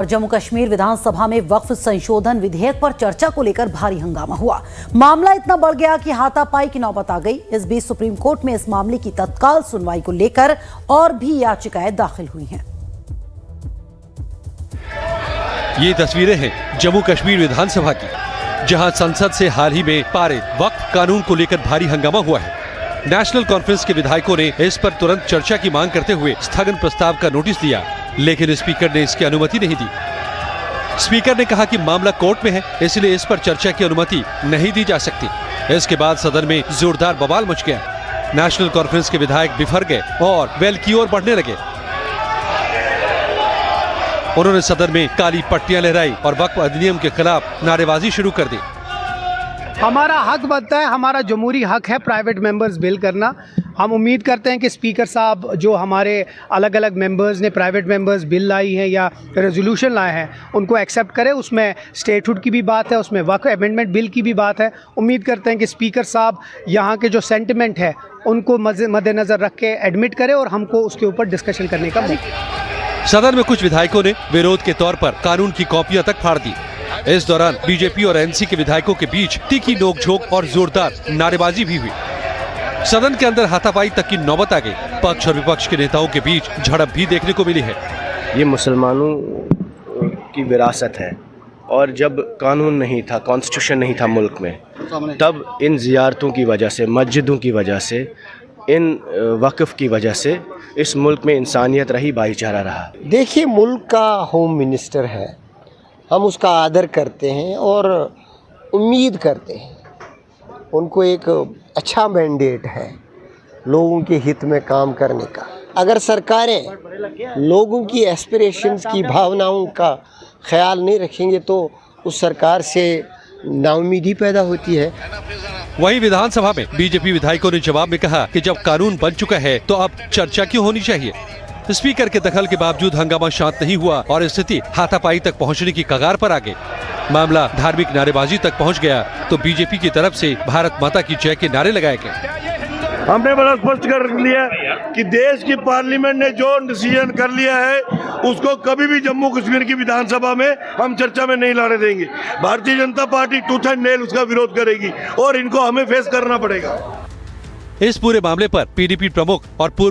जम्मू कश्मीर विधानसभा में वक्फ संशोधन विधेयक पर चर्चा को लेकर भारी हंगामा हुआ। मामला इतना बढ़ गया कि हाथापाई की नौबत आ गई। इस बीच सुप्रीम कोर्ट में इस मामले की तत्काल सुनवाई को लेकर और भी याचिकाएं दाखिल हुई हैं। ये तस्वीरें हैं जम्मू कश्मीर विधानसभा की, जहां संसद से हाल ही में पारित वक्फ कानून को लेकर भारी हंगामा हुआ है। नेशनल कॉन्फ्रेंस के विधायकों ने इस पर तुरंत चर्चा की मांग करते हुए स्थगन प्रस्ताव का नोटिस दिया, लेकिन स्पीकर ने इसकी अनुमति नहीं दी। स्पीकर ने कहा कि मामला कोर्ट में है, इसलिए इस पर चर्चा की अनुमति नहीं दी जा सकती। इसके बाद सदन में जोरदार बवाल मच गया। नेशनल कॉन्फ्रेंस के विधायक बिफर गए और वेल की ओर बढ़ने लगे। उन्होंने सदन में काली पट्टियां लहराई और वक्फ अधिनियम के खिलाफ नारेबाजी शुरू कर दी। हमारा हक बनता है, हमारा जमहूरी हक है प्राइवेट मेंबर्स बिल करना। हम उम्मीद करते हैं कि स्पीकर साहब जो हमारे अलग अलग मेंबर्स ने प्राइवेट मेंबर्स बिल लाई हैं या रेजोल्यूशन लाए हैं उनको एक्सेप्ट करें। उसमें स्टेटहुड की भी बात है, उसमें वक्फ अमेंडमेंट बिल की भी बात है। उम्मीद करते हैं कि स्पीकर साहब यहाँ के जो सेंटिमेंट है उनको मद्देनज़र रख के एडमिट करें और हमको उसके ऊपर डिस्कशन करने का मौका। सदन में कुछ विधायकों ने विरोध के तौर पर कानून की कॉपियां तक फाड़ दी। इस दौरान बीजेपी और एनसी के विधायकों के बीच तीखी नोकझोंक और जोरदार नारेबाजी भी हुई। सदन के अंदर हाथापाई तक की नौबत आ गई। पक्ष और विपक्ष के नेताओं के बीच झड़प भी देखने को मिली है। ये मुसलमानों की विरासत है और जब कानून नहीं था, कॉन्स्टिट्यूशन नहीं था मुल्क में, तब इन ज़ियारतों की वजह से, मस्जिदों की वजह से, इन वक़्फ़ की वजह से इस मुल्क में इंसानियत रही, भाईचारा रहा। देखिए, मुल्क का होम मिनिस्टर है, हम उसका आदर करते हैं और उम्मीद करते हैं उनको एक अच्छा मैंडेट है लोगों के हित में काम करने का। अगर सरकारें लोगों की एस्पिरेशंस की भावनाओं का ख्याल नहीं रखेंगे तो उस सरकार से नाउम्मीदी पैदा होती है। वहीं विधानसभा में बीजेपी विधायकों ने जवाब में कहा कि जब कानून बन चुका है तो अब चर्चा क्यों होनी चाहिए। स्पीकर के दखल के बावजूद हंगामा शांत नहीं हुआ और स्थिति हाथापाई तक पहुंचने की कगार पर आ गई। मामला धार्मिक नारेबाजी तक पहुंच गया तो बीजेपी की तरफ से भारत माता की जय के नारे लगाए गए। हमने बड़ा स्पष्ट कर लिया कि देश की पार्लियामेंट ने जो डिसीजन कर लिया है उसको कभी भी जम्मू कश्मीर की विधानसभा में हम चर्चा में नहीं लाने देंगे। Bharatiya Janata party tooth and nail उसका विरोध करेगी और इनको हमें फेस करना पड़ेगा। इस पूरे मामले पर पीडीपी प्रमुख और पूर्व